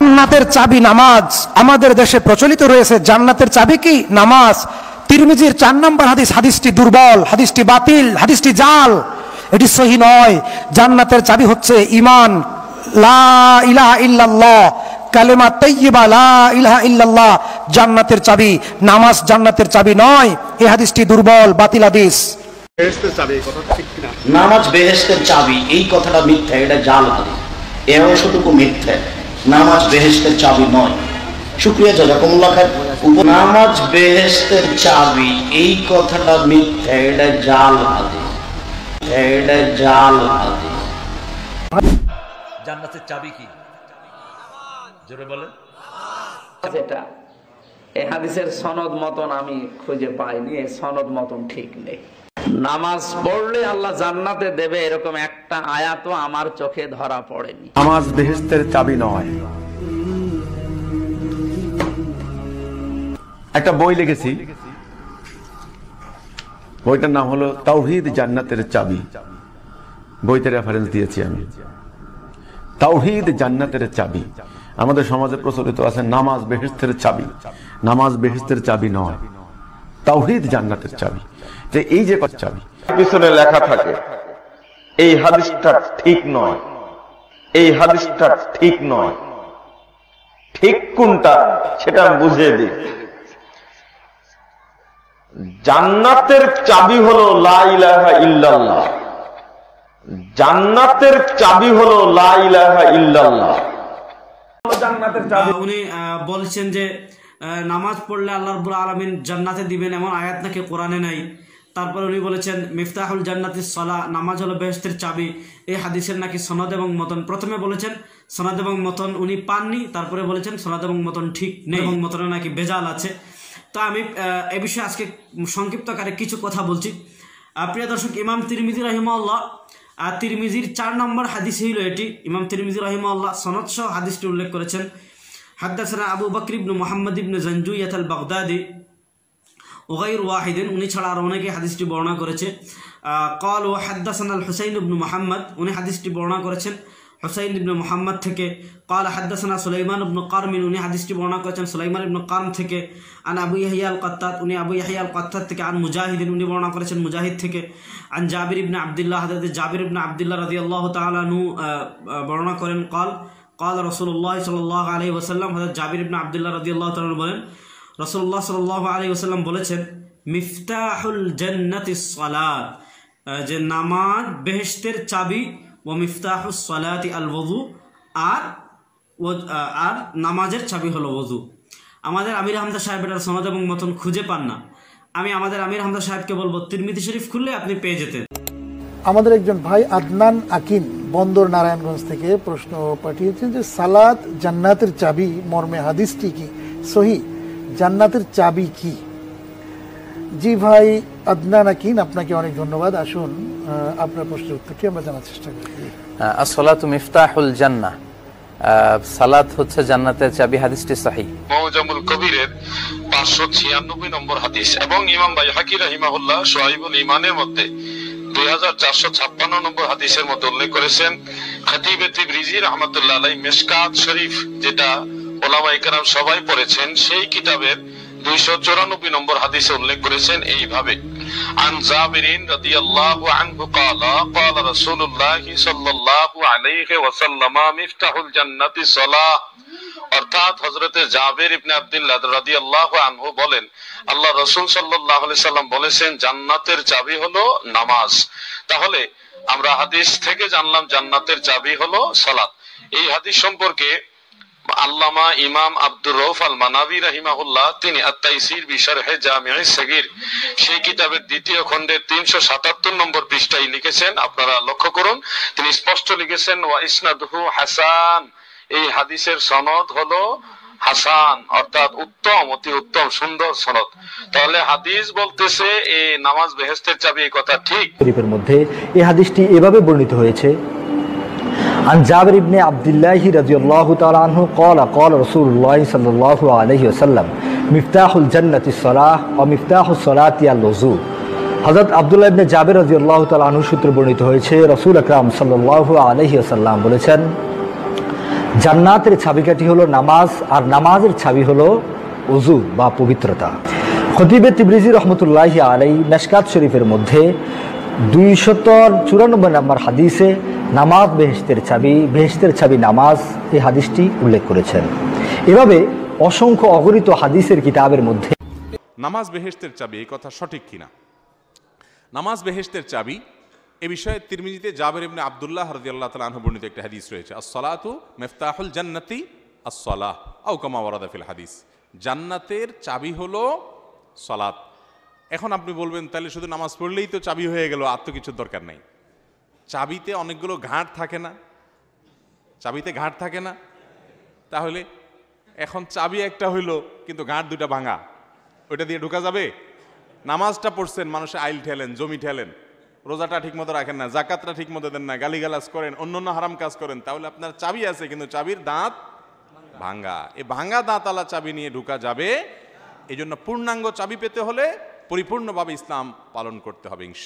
জান্নাতের চাবি নামাজ। আমাদের দেশে প্রচলিত রয়েছে জান্নাতের চাবি কি? নামাজ। তিরমিজির 4 নম্বর হাদিস, হাদিসটি দুর্বল, হাদিসটি বাতিল, হাদিসটি জাল, এটি সহিহ নয়। জান্নাতের চাবি হচ্ছে ঈমান, লা ইলাহা ইল্লাল্লাহ, কালেমা তাইয়্যিবা লা ইলাহা ইল্লাল্লাহ জান্নাতের চাবি। নামাজ জান্নাতের চাবি নয়, এই হাদিসটি দুর্বল, বাতিল হাদিস। বেহেশতের চাবি, এই কথা ঠিক কিনা? নামাজ বেহেশতের চাবি, এই কথাটা মিথ্যা, এটা জাল হাদিস। এই অংশটুকু মিথ্যা। নামাজ বেহেশতের চাবি নয়। শুকরিয়া জাযাকুমুল্লাহ খাইর। নামাজ বেহেশতের চাবি, এই কথাটা মিথ্যা, এটা জাল হাদিস, এটা জাল হাদিস। জান্নাতের চাবি কি? জোরে বলেন। যেটা এই হাদিসের সনদ মতন আমি খুঁজে পাইনি, এই সনদ মতন ঠিক নেই। নামাজ পড়লে আল্লাহ জান্নাতে দেবে এরকম একটা আয়াতও আমার চোখে ধরা পড়েনি। নামাজ বেহেশতের চাবি নয়। একটা বই লিখেছি, বইটার নাম হলো তাওহীদ জান্নাতের চাবি। বইতে রেফারেন্স দিয়েছি আমি। তাওহীদ জান্নাতের চাবি। আমাদের সমাজে প্রচলিত আছে নামাজ বেহেশতের চাবি। নামাজ বেহেশতের চাবি নয়, তাওহীদ জান্নাতের চাবি। যে এই যে চাবি পিছনে লেখা থাকে এই হাদিসটা ঠিক নয়, এই হাদিসটা ঠিক নয়, ঠিক কোনটা সেটা বুঝিয়ে দিই। জান্নাতের চাবি হলো লা ইলাহা ইল্লাল্লাহ। জান্নাতের চাবি হলো লা ইলাহা ইল্লাল্লাহ। উনি বলছেন যে নামাজ পড়লে আল্লাহ রাব্বুল আলামিন জান্নাতে দিবেন, এমন আয়াত নাকি কোরআনে নাই। তারপর উনি বলেছেন মিফতাহুল জান্নাতিস সালাহ, নামাজ হলো বেহেশতের চাবি। এই হাদিসের নাকি সনদ এবং মতন, প্রথমে বলেছেন সনদ এবং মতন উনি পাননি, তারপরে বলেছেন সনদ এবং মতন ঠিক নেই এবং মতনে নাকি ভেজাল আছে। তো আমি এ বিষয়ে আজকে সংক্ষিপ্ত আকারে কিছু কথা বলছি। প্রিয় দর্শক, ইমাম তিরমিজি রাহিমাহুল্লাহ, তিরমিজির 4 নম্বর হাদিস হইল এটি। ইমাম তিরমিজি রাহিমাহুল্লাহ সনদ সহ হাদিসটি উল্লেখ করেছেন। হাদাসানা আবু বকর ইবনে মুহাম্মদ ইবনে জানজুইয়াত আল বাগদাদি ওগাইর ওয়াহিদিন, উনি ছাড়া আর অনেকে হাদিসটি বর্ণনা করেছে। قال وحدثنا الحسين بن محمد, উনি হাদিসটি বর্ণনা করেছেন হুসাইন ইবনে মুহাম্মদ থেকে। قال حدثنا সুলাইমান ইবনে কারম, উনি হাদিসটি বর্ণনা করেছেন সুলাইমান ইবনে কারম থেকে। আন আবু ইয়াহইয়া আল কাত্তাত, উনি আবু ইয়াহইয়া আল কাত্তাত থেকে। আন মুজাহিদ, উনি বর্ণনা করেছেন মুজাহিদ থেকে। আন জাবির ইবনে আব্দুল্লাহ, হযরত জাবির ইবনে আব্দুল্লাহ রাদিয়াল্লাহু তাআলা আনহু বর্ণনা করেন قال قال রাসূলুল্লাহ সাল্লাল্লাহু আলাইহি ওয়াসাল্লাম, হযরত জাবির ইবনে আব্দুল্লাহ রাদিয়াল্লাহু তাআলা বলেন রাসূলুল্লাহ সাল্লাল্লাহু আলাইহি ওয়াসাল্লাম বলেছেন মিফতাহুল জান্নাতিস সালাত, যে নামাজ বেহেশতের চাবি। ও মিফতাহুস সালাতি আল ওযু, আর নামাজের চাবি হলো ওযু। আমাদের আমির হামজা সাহেব এটার সনদ এবং মতন খুঁজে পান না। আমি আমাদের আমির হামজা সাহেবকে বলবো তিরমিজি শরীফ খুললে আপনি পেয়ে যেতেন। আমাদের একজন ভাই আদনান আকিন বন্দর নারায়ণগঞ্জ থেকে প্রশ্ন পাঠিয়েছেন যে সালাত জান্নাতের চাবি মর্মে হাদিসটি কি সহিহ? জান্নাতের চাবি কি? জি ভাই আদনান আকিন, আপনাকে অনেক ধন্যবাদ। আসুন আপনার প্রশ্নের উত্তরটি আমরা জানার চেষ্টা করি। আসসালাতু মিফতাহুল জান্নাহ, সালাত হচ্ছে জান্নাতের চাবি, হাদিসটি সহিহ। মুজামুল কবিরের 596 নম্বর হাদিস এবং ইমাম বাইহাকি রাহিমাহুল্লাহ শুআইবুল ঈমানের মধ্যে 2456 নম্বর হাদিসের মধ্যে উল্লেখ করেছেন। খতিব তিবরিজি রাহমাতুল্লাহ আলাইহি মিশকাত শরীফ, যেটা উলামায়ে কেরাম সবাই পড়েছেন, সেই কিতাবের 294 নম্বর হাদিসে উল্লেখ করেছেন এইভাবে। আন জাবিরিন রাদিয়াল্লাহু আনহু قال قال رسول الله صلى الله عليه وسلم مفتاح الجنة الصلاة, অর্থাৎ হযরতে জাবির ইবনে আব্দুল্লাহ রাদিয়াল্লাহু আনহু বলেন আল্লাহ রাসূল সাল্লাল্লাহু আলাইহি সাল্লাম বলেছেন জান্নাতের চাবি হলো নামাজ। তাহলে আমরা হাদিস থেকে জানলাম জান্নাতের চাবি হলো সালাত। এই হাদিস সম্পর্কে আল্লামা ইমাম আব্দুর রউফ আল মানাবি রাহিমাহুল্লাহ, তিনি আত-তাইসির বিশরহে জামিউ সগীর, সেই কিতাবের 2য় খণ্ডের 377 নম্বর পৃষ্ঠায় লিখেছেন, আপনারা লক্ষ্য করুন, তিনি স্পষ্ট লিখেছেন ওয়া ইসনাদুহু হাসান, এই হাদিসের সনদ হলো হাসান, অর্থাৎ উত্তম, অতি উত্তম, সুন্দর সনদ। তাহলে হাদিস বলতেছে এই নামাজ বেহেশতের চাবি, এই কথা ঠিক। শরীফের মধ্যে এই হাদিসটি এভাবে বর্ণিত হয়েছে। عن جابر بن عبد الله رضي الله تعالى عنه قال قال رسول الله صلى الله عليه وسلم مفتاح الجنة الصلاة ومفتاح الصلاة الوضوء। হযরত আব্দুল্লাহ ইবনে জাবির রাদিয়াল্লাহু তাআলা আনহু সূত্রে বর্ণিত হয়েছে রাসূল আকরাম সাল্লাল্লাহু আলাইহি ওয়াসাল্লাম বলেছেন জান্নাতের চাবিকাঠি হলো নামাজ, আর নামাজের চাবি হলো ওযু বা পবিত্রতা। খতিবে তিবরিজি রহমতুল্লাহি আলাইহি মিশকাত শরীফের মধ্যে 294 নম্বর হাদিসে নামাজ বেহেশতের চাবি নামাজ, এই হাদিসটি উল্লেখ করেছেন। এভাবে অসংখ্য অগণিত হাদিসের কিতাবের মধ্যে নামাজ বেহেশতের চাবি, এই কথা সঠিক কিনা? নামাজ বেহেশতের চাবি এ বিষয়ে তিরমিজিতে জাবের ইবনে আব্দুল্লাহ রাদিয়াল্লাহু তাআলা আনহু বর্ণিত একটা হাদিস রয়েছে, আস-সালাতু মিফতাহুল জান্নাতি আস-সালাহ আও কামা ওয়ারাদা ফিল হাদিস। জান্নাতের চাবি হলো সালাত। এখন আপনি বলবেন তাহলে শুধু নামাজ পড়লেই তো চাবি হয়ে গেল, আর তো কিছুর দরকার নেই। চাবিতে অনেকগুলো ঘাট থাকে না? চাবিতে ঘাট থাকে না? তাহলে এখন চাবি একটা হইলো কিন্তু ঘাট দুটা ভাঙা, ওইটা দিয়ে ঢোকা যাবে? নামাজটা পড়ছেন, মানুষে আইল ঠেলেন, জমি ঠেলেন, রোজাটা ঠিক মতো রাখেন না, জাকাতটা ঠিক মতো দেন না, গালিগালাজ করেন, অন্য হারাম কাজ করেন, তাহলে আপনার চাবি আছে কিন্তু চাবির দাঁত ভাঙ্গা। এই ভাঙ্গা দাঁতালা চাবি নিয়ে ঢোকা যাবে? এই জন্য পূর্ণাঙ্গ চাবি পেতে হলে পরিপূর্ণভাবে ইসলাম পালন করতে হবে।